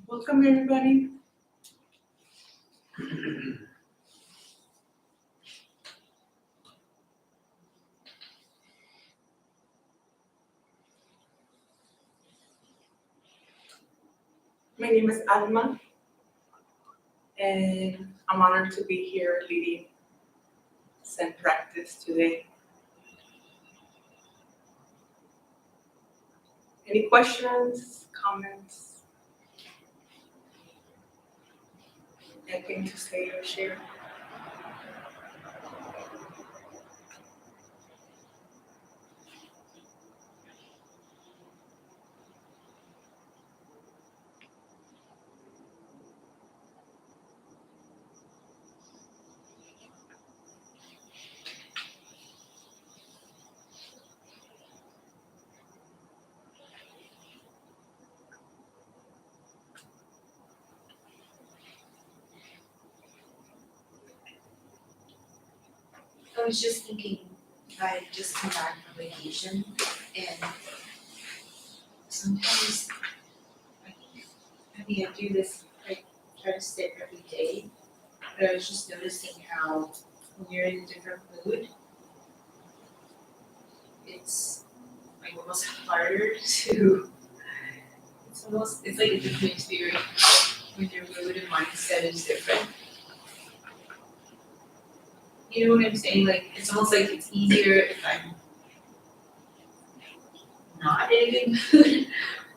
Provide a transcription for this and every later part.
Welcome, everybody. My name is Alma, and I'm honored to be here leading Zen practice today. Any questions, comments, anything to say or share? I was just thinking, I just come back from vacation and sometimes I think I do this, I try to sit every day, but I was just noticing how when you're in a different mood, it's like almost harder to, it's like a different experience when your mood and mindset is different. You know what I'm saying? Like, it's almost like it's easier if I'm not in a good mood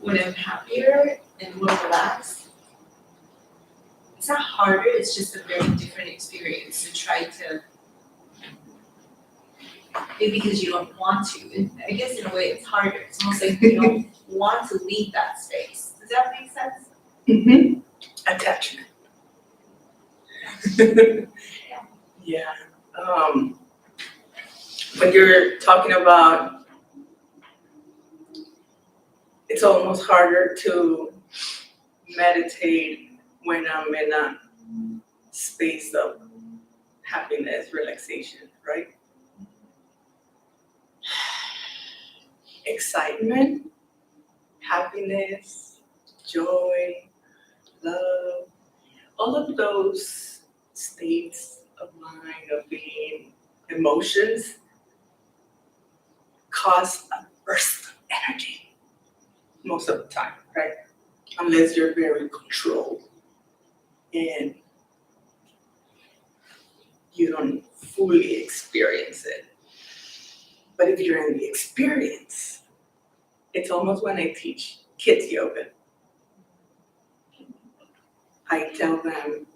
when I'm happier and more relaxed. It's not harder, it's just a very different experience to try to, maybe because you don't want to. And I guess in a way it's harder. It's almost like you don't want to leave that space. Does that make sense? Mm-hmm. Attachment. Yeah. When you're talking about, it's almost harder to meditate when I'm in a space of happiness, relaxation, right? Excitement, happiness, joy, love, all of those states of mind, of being, emotions, cause a burst of energy most of the time, right? Unless you're very controlled and you don't fully experience it. But if you're in the experience, it's almost when I teach kids yoga. I tell them,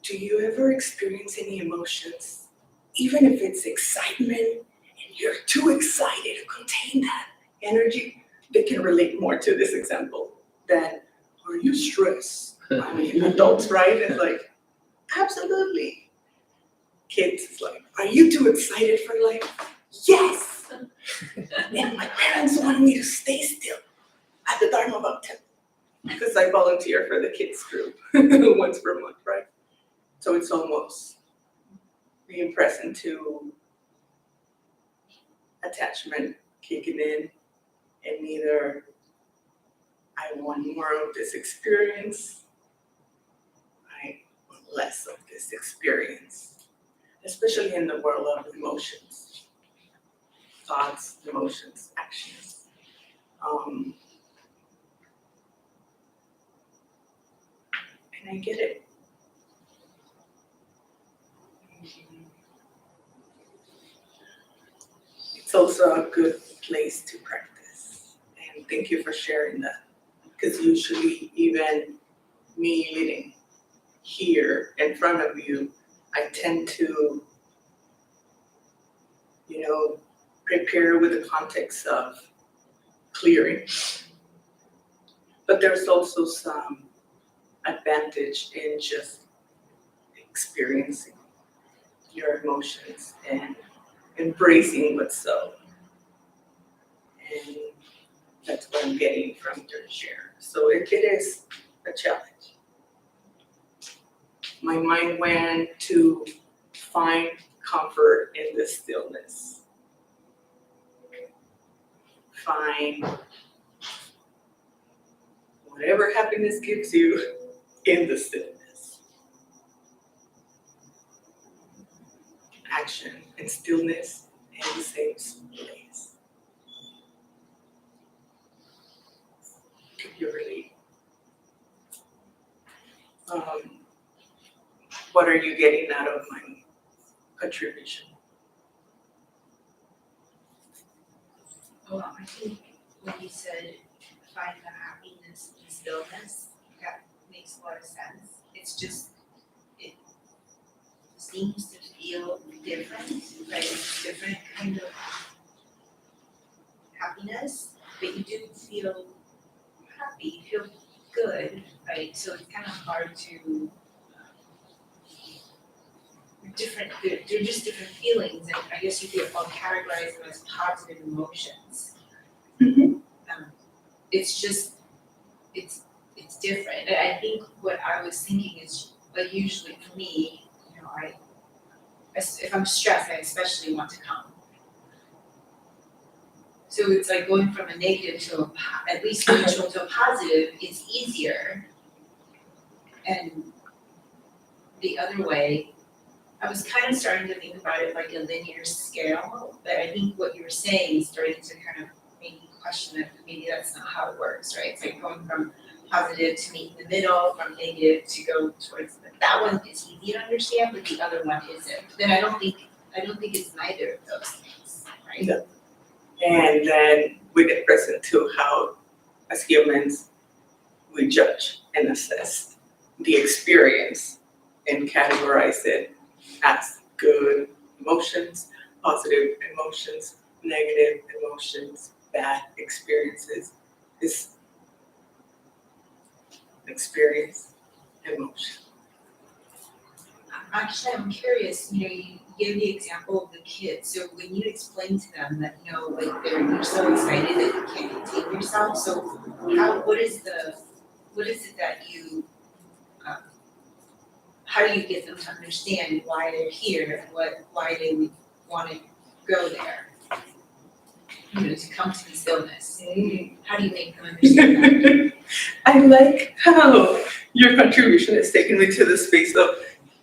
do you ever experience any emotions? Even if it's excitement and you're too excited to contain that energy, they can relate more to this example than, are you stressed? I mean, adults, right? It's like, absolutely. Kids, it's like, are you too excited for life? Yes! And my parents wanted me to stay still at the Dharma Bhakti because I volunteer for the kids group once per month, right? So it's almost being present to attachment kicking in, and either I want more of this experience, I want less of this experience, especially in the world of emotions, thoughts, emotions, actions. And I get it. It's also a good place to practice. And thank you for sharing that. Because usually even me leading here in front of you, I tend to, prepare with the context of clearing. But there's also some advantage in just experiencing your emotions and embracing what's so. And that's what I'm getting from your share. So it is a challenge. My mind went to find comfort in the stillness. Find whatever happiness gives you in the stillness. Action and stillness in the same place. Can you relate? What are you getting out of my contribution? Well, I think when you said find the happiness in stillness, that makes a lot of sense. It's just, it seems to feel different, right? It's different kind of happiness, but you do feel happy, you feel good, right? So it's kind of hard to, they're just different feelings, and I guess you could all categorize them as positive emotions. Mhm. It's just, it's different. And I think what I was thinking is, like, usually for me, you know, if I'm stressed, I especially want to come. So it's like going from a negative to at least neutral to a positive is easier. And the other way, I was kind of starting to think about it like a linear scale, but I think what you were saying is starting to kind of make me question that maybe that's not how it works, right? It's like going from positive to meet in the middle, from negative to go towards that one is easy to understand, but the other one isn't. Then I don't think it's neither of those things, right? No. And then we get present to how, as humans, we judge and assess the experience and categorize it as good emotions, positive emotions, negative emotions, bad experiences. This experience, emotion. Actually, I'm curious, you know, you gave the example of the kids. So when you explain to them that, you know, like you're so excited that you can't contain yourself, so what is it that you, how do you get them to understand why they're here, why they would want to go there? You know, to come to the stillness. How do you make them understand that? I like how your contribution has taken me to the space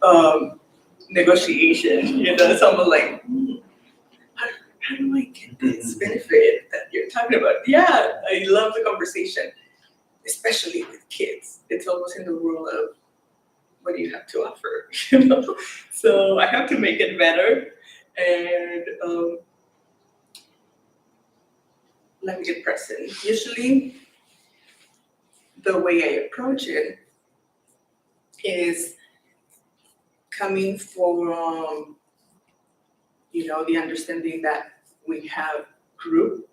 of negotiation. You know, someone like, how do I get this benefit that you're talking about? Yeah, I love the conversation, especially with kids. It's almost in the world of what do you have to offer, you know? So I have to make it better, and let me get present. Usually, the way I approach it is coming from, you know, the understanding that we have group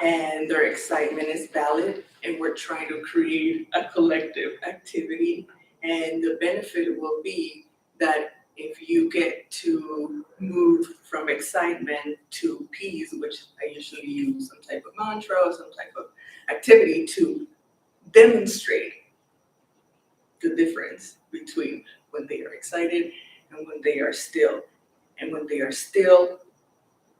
and their excitement is valid and we're trying to create a collective activity, and the benefit will be that if you get to move from excitement to peace, which I usually use some type of mantra or some type of activity to demonstrate the difference between when they are excited and when they are still. And when they are still,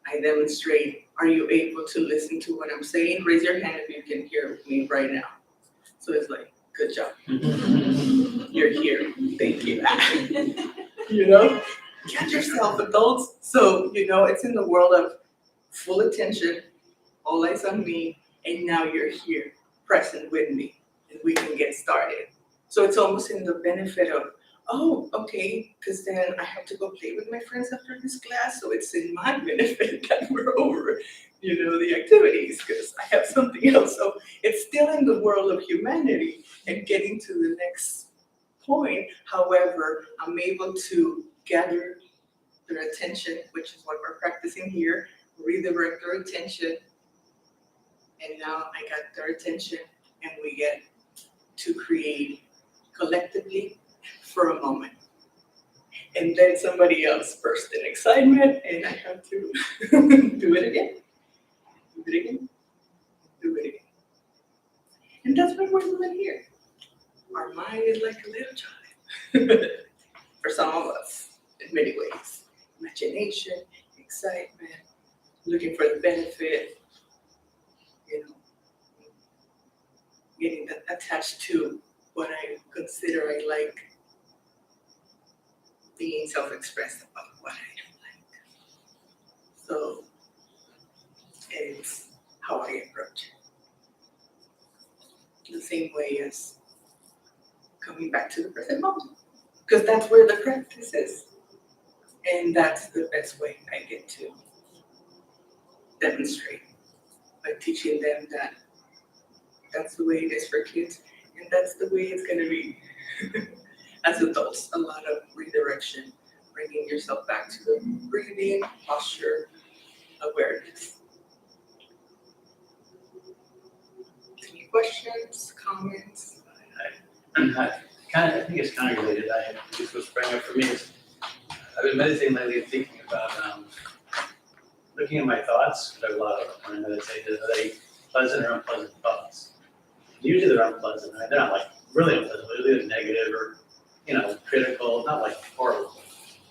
I demonstrate, are you able to listen to what I'm saying? Raise your hand if you can hear me right now. So it's like, good job. You're here. Thank you. You know, get yourself adults. So, you know, it's in the world of full attention, all eyes on me, and now you're here, present with me, and we can get started. So it's almost in the benefit of, oh, okay, because then I have to go play with my friends after this class, so it's in my benefit that we're over, you know, the activities, because I have something else. So it's still in the world of humanity and getting to the next point. However, I'm able to gather their attention, which is what we're practicing here, redirect their attention, and now I got their attention, and we get to create collectively for a moment. And then somebody else burst in excitement, and I have to do it again, do it again, do it again. And that's what we're doing here. Our mind is like a little child for some of us in many ways. Imagination, excitement, looking for the benefit, you know. getting attached to what I consider I like, being self-expressed about what I don't like. So it's how I approach it. The same way as coming back to the present moment, because that's where the practice is. And that's the best way I get to demonstrate, by teaching them that that's the way it is for kids, and that's the way it's going to be as adults. A lot of redirection, bringing yourself back to the breathing, posture, awareness. Any questions, comments? I think it's kind of related. This was sprang up for me. I've been meditating lately and thinking about looking at my thoughts, because I have a lot of them when I meditate. Are they pleasant or unpleasant thoughts? Usually they're unpleasant. They're not like really unpleasant, they're either negative or, critical, not like horrible.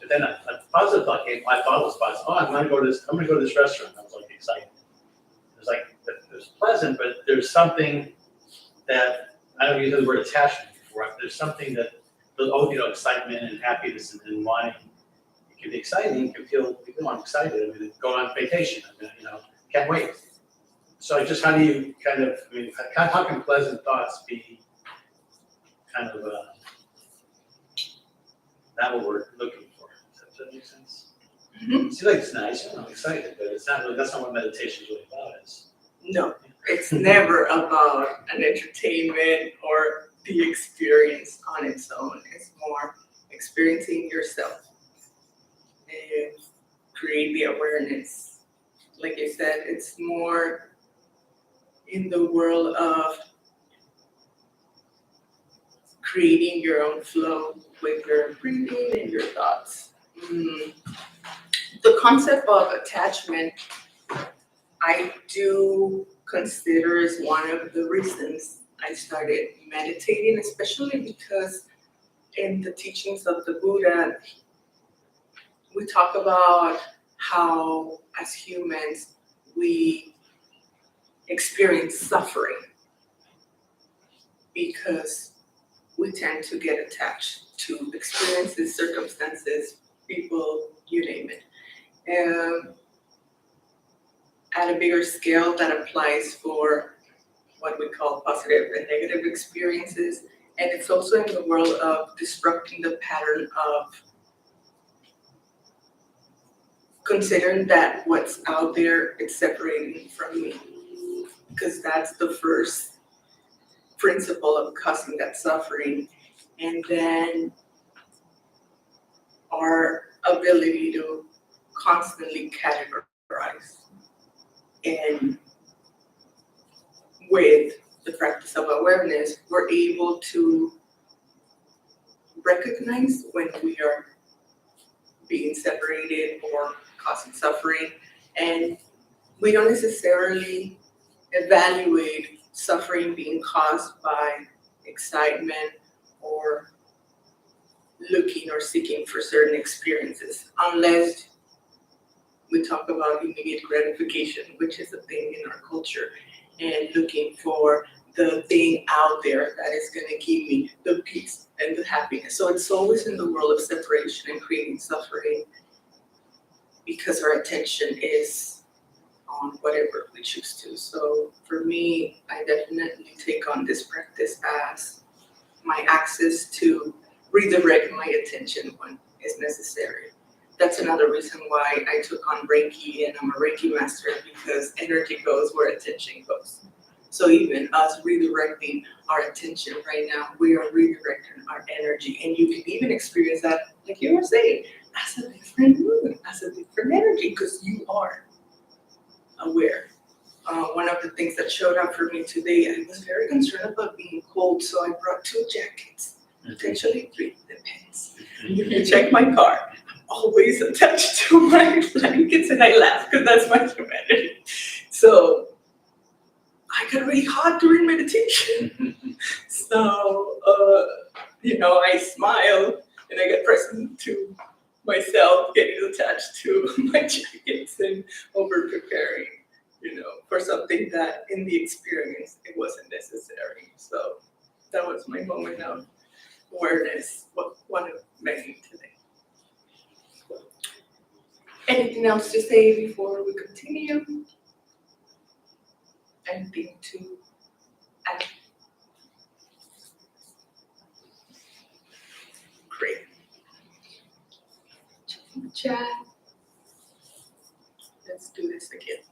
But then a positive thought came, my thought was positive. Oh, I'm gonna go to this restaurant. I was like excited. It was pleasant, but there's something that, I don't use the word attachment before, there's something that, excitement and happiness and wanting. It can be exciting, you can feel, I'm excited, go on vacation, can't wait. So just how do you how can pleasant thoughts be kind of, not what we're looking for? Does that make sense? Mm-hmm. It seems like it's nice, I'm excited, but it's not really, that's not what meditation is really about. No, it's never about an entertainment or the experience on its own. It's more experiencing yourself and create the awareness. Like you said, it's more in the world of creating your own flow with your breathing and your thoughts. The concept of attachment, I do consider is one of the reasons I started meditating, especially because in the teachings of the Buddha, we talk about how as humans we experience suffering because we tend to get attached to experiences, circumstances, people, you name it. And at a bigger scale, that applies for what we call positive and negative experiences. And it's also in the world of disrupting the pattern of considering that what's out there is separating from me. Because that's the first principle of causing that suffering. And then our ability to constantly categorize. And with the practice of awareness, we're able to recognize when we are being separated or causing suffering. And we don't necessarily evaluate suffering being caused by excitement or looking or seeking for certain experiences, unless we talk about immediate gratification, which is a thing in our culture, and looking for the thing out there that is going to give me the peace and the happiness. So it's always in the world of separation and creating suffering because our attention is on whatever we choose to. So for me, I definitely take on this practice as my access to redirect my attention when it's necessary. That's another reason why I took on Reiki, and I'm a Reiki master, because energy goes where attention goes. So even us redirecting our attention right now, we are redirecting our energy. And you can even experience that, like you were saying, as a different mood, as a different energy, because you are aware. One of the things that showed up for me today, I was very concerned about being cold, so I brought 2 jackets, potentially 3, depends. If you check my car, I'm always attached to my blankets, and I laugh because that's my humanity. So I got really hot during meditation. So, I smile and I get present to myself getting attached to my jackets and over preparing, for something that in the experience it wasn't necessary. So that was my moment of awareness, one of many today. Anything else to say before we continue? Anything to add? Great. Checking the chat. Let's do this again.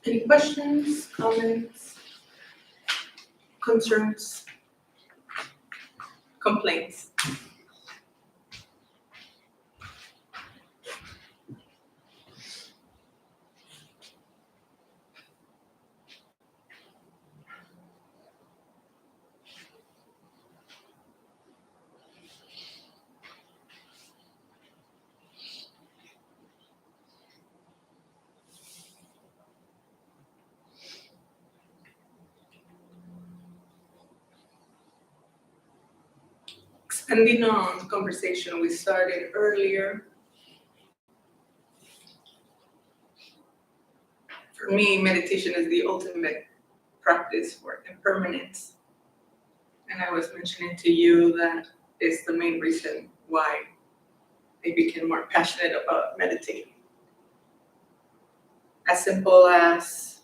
Any questions, comments, concerns, complaints? Expanding on the conversation we started earlier, for me, meditation is the ultimate practice for impermanence. And I was mentioning to you that is the main reason why I became more passionate about meditating. As simple as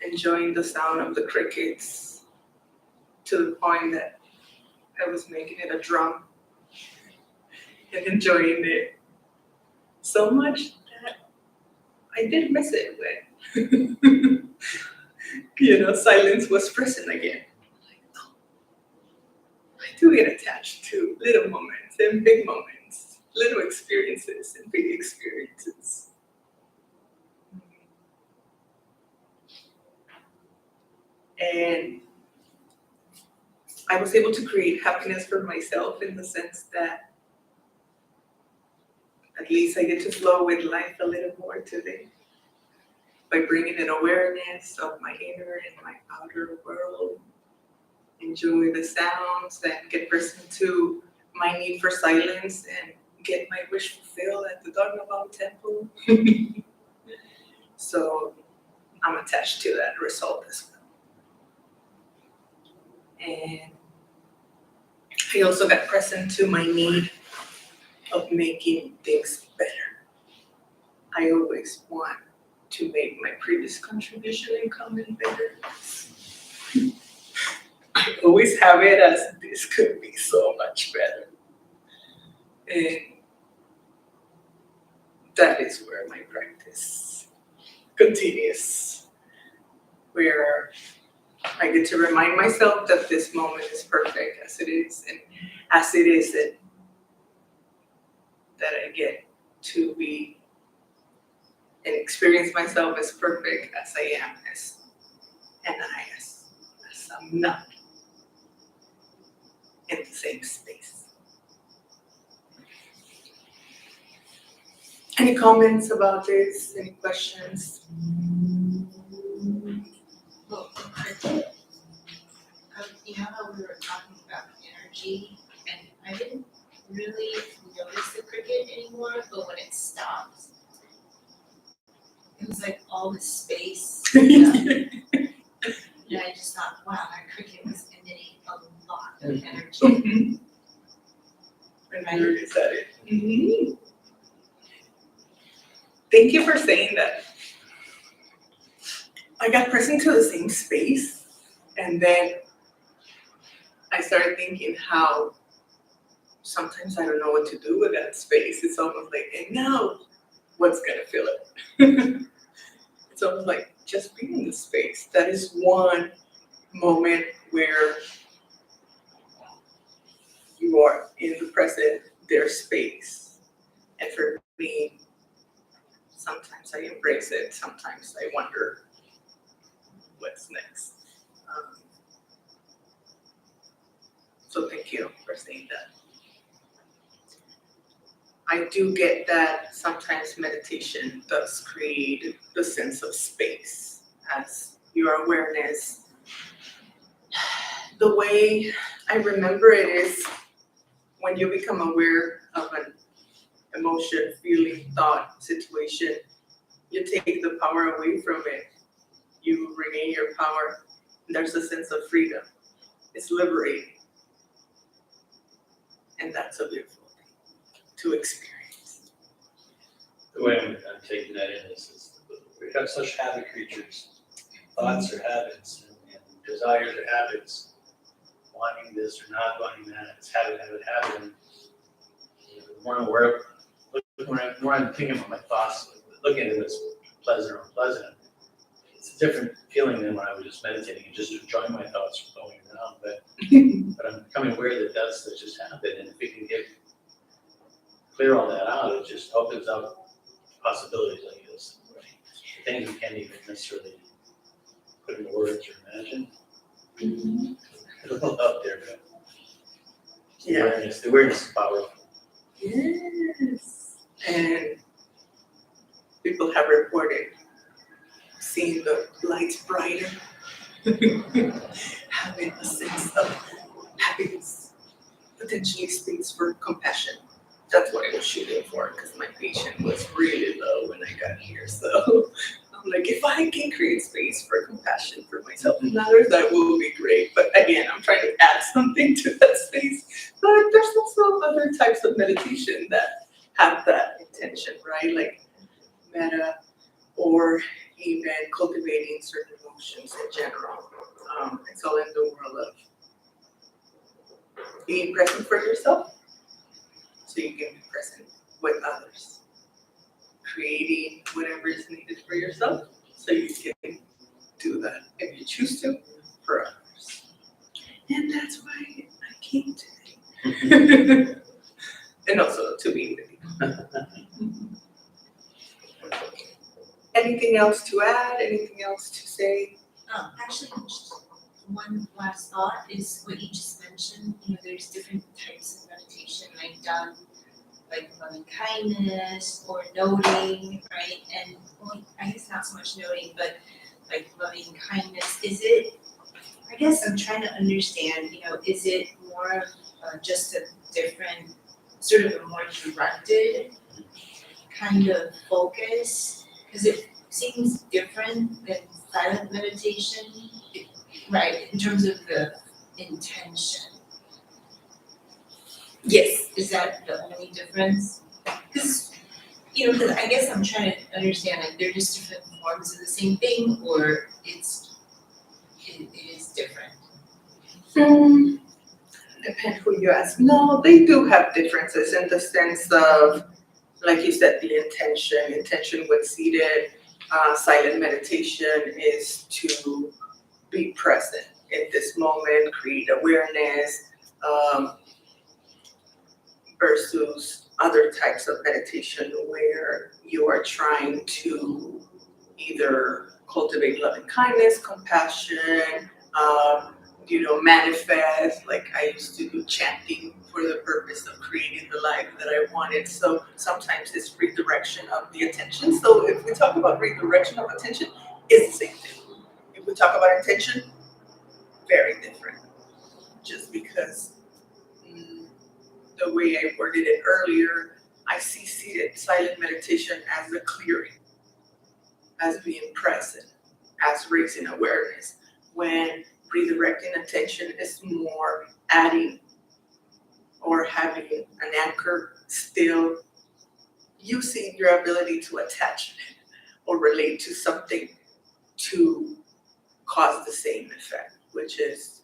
enjoying the sound of the crickets to the point that I was making it a drum and enjoying it so much that I did miss it when, silence was present again. Like, oh, I do get attached to little moments and big moments, little experiences and big experiences. And I was able to create happiness for myself in the sense that at least I get to flow with life a little more today by bringing in awareness of my inner and my outer world, enjoy the sounds and get present to my need for silence and get my wish fulfilled at the Dogma Temple. So I'm attached to that result as well. And I also got present to my need of making things better. I always want to make my previous contribution in common better. I always have it as this could be so much better. And that is where my practice continues, where I get to remind myself that this moment is perfect as it is, and as it isn't, that I get to be and experience myself as perfect as I am, as I'm not in the same space. Any comments about this? Any questions? Well, you know how we were talking about energy, and I didn't really notice the cricket anymore, but when it stopped, it was like all this space. And I just thought, wow, that cricket was emitting a lot of energy. Mm-hmm. I noticed that. Mm-hmm. Thank you for saying that. I got present to the same space, and then I started thinking how sometimes I don't know what to do with that space. It's almost like, and now what's gonna fill it? It's almost like just being in the space. That is one moment where you are in the present, there's space. And for me, sometimes I embrace it, sometimes I wonder what's next. So thank you for saying that. I do get that sometimes meditation does create the sense of space as your awareness. The way I remember it is when you become aware of an emotion, feeling, thought, situation, you take the power away from it. You regain your power. There's a sense of freedom. It's liberating. And that's a beautiful thing to experience. The way I'm taking that in is we have such habit creatures. Thoughts are habits, and desires are habits. Wanting this or not wanting that, it's habit. And the more I'm aware, the more I'm thinking about my thoughts, looking at this pleasant or unpleasant, it's a different feeling than when I was just meditating and just enjoying my thoughts going around. But I'm becoming aware that that just happened, and if we can clear all that out, it just opens up possibilities, I guess. Right? Things we can't even necessarily put into words or imagine. It's all out there, but the awareness is powerful. Yes. And people have reported seeing the lights brighter, having a sense of happiness, potentially space for compassion. That's what I was shooting for because my patient was really low when I got here. So I'm like, if I can create space for compassion for myself and others, that will be great. But again, I'm trying to add something to that space. But there's also other types of meditation that have that intention, right? Like metta or even cultivating certain emotions in general. It's all in the world of being present for yourself so you can be present with others. Creating whatever is needed for yourself so you can do that if you choose to for others. And that's why I came today. And also to be with you. Anything else to add? Anything else to say? Actually, just one last thought is what you just mentioned, there's different types of meditation I've done, like loving kindness or noting, right? And well, I guess not so much noting, but like loving kindness, I guess I'm trying to understand, is it more of just a different, sort of a more directed kind of focus? Because it seems different than silent meditation, right, in terms of the intention. Yes. Is that the only difference? Because I guess I'm trying to understand, like, they're just different forms of the same thing, or it is different. Depends who you ask. No, they do have differences in the sense of, like you said, the intention. Intention with seated silent meditation is to be present in this moment, create awareness, versus other types of meditation where you are trying to either cultivate loving kindness, compassion, manifest. Like I used to do chanting for the purpose of creating the life that I wanted. So sometimes it's redirection of the attention. So if we talk about redirection of attention, it's the same thing. If we talk about intention, very different. Just because the way I worded it earlier, I see seated silent meditation as a clearing, as being present, as raising awareness. When redirecting attention is more adding or having an anchor, still using your ability to attach or relate to something to cause the same effect, which is,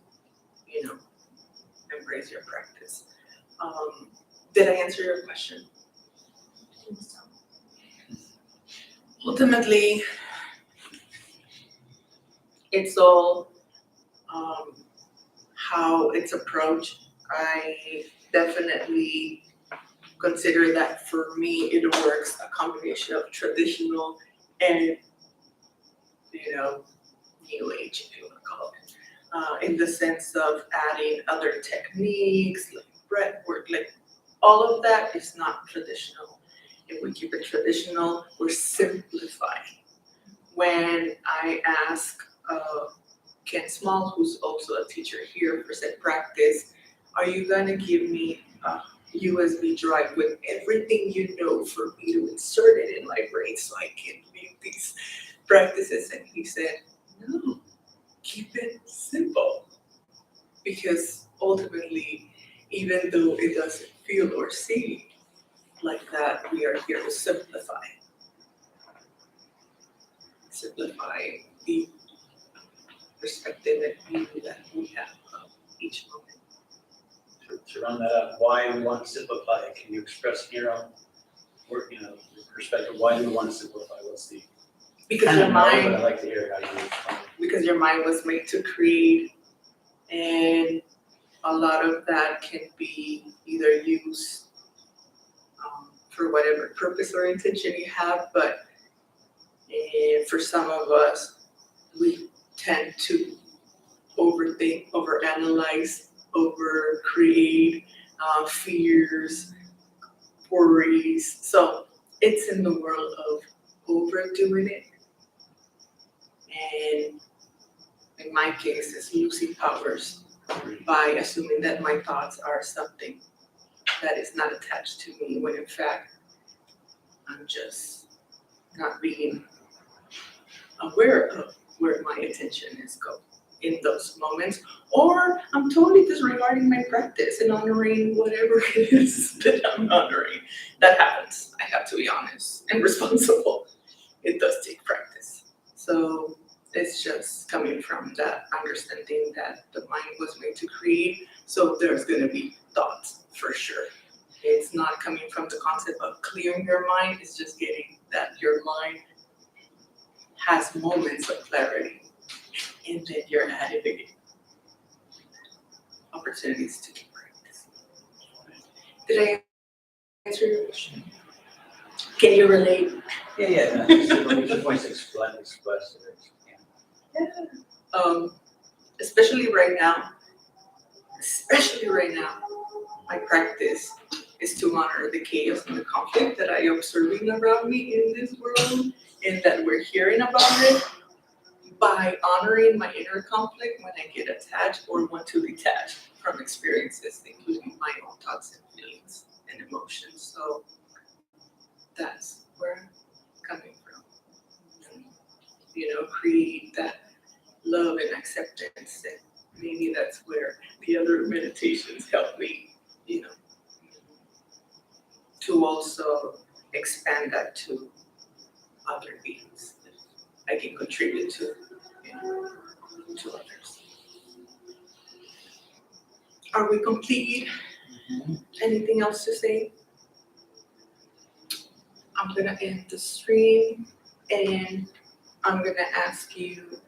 embrace your practice. Did I answer your question? I think so. Ultimately, it's all how it's approached. I definitely consider that for me it works a combination of traditional and new age, if you want to call it, in the sense of adding other techniques like breath work, like all of that is not traditional. If we keep it traditional, we're simplifying. When I ask Ken Small, who's also a teacher here for Zen Practice, are you gonna give me a USB drive with everything you know for me to insert it in my brain so I can do these practices? And he said, no, keep it simple. Because ultimately, even though it doesn't feel or seem like that, we are here to simplify. Simplify the perspective and view that we have of each moment. To round that up, why we want to simplify it, can you express in your own work, your perspective, why do we want to simplify? What's the Because Kinda your know, but mind, I like to hear how you explain it. because your mind was made to create, and a lot of that can be either used for whatever purpose or intention you have, but for some of us, we tend to overthink, overanalyze, overcreate, fears, worries. So it's in the world of overdoing it. And in my case, it's losing powers by assuming that my thoughts are something that is not attached to me, when in fact, I'm just not being aware of where my attention is going in those moments. Or I'm totally disregarding my practice and honoring whatever it is that I'm honoring. That happens, I have to be honest and responsible. It does take practice. So it's just coming from that understanding that the mind was made to create, so there's gonna be thoughts for sure. It's not coming from the concept of clearing your mind, it's just getting that your mind has moments of clarity, and then you're having opportunities to practice. Did I answer your question? Can you relate? Yeah, no, just points to express it. Especially right now, my practice is to honor the chaos and the conflict that I am observing around me in this world, and that we're hearing about it, by honoring my inner conflict when I get attached or want to detach from experiences, including my own thoughts and feelings and emotions. So that's where I'm coming from. And, create that love and acceptance, and maybe that's where the other meditations help me, to also expand that to other beings. I can contribute to, to others. Are we complete? Anything else to say? I'm gonna end the stream, and I'm gonna ask you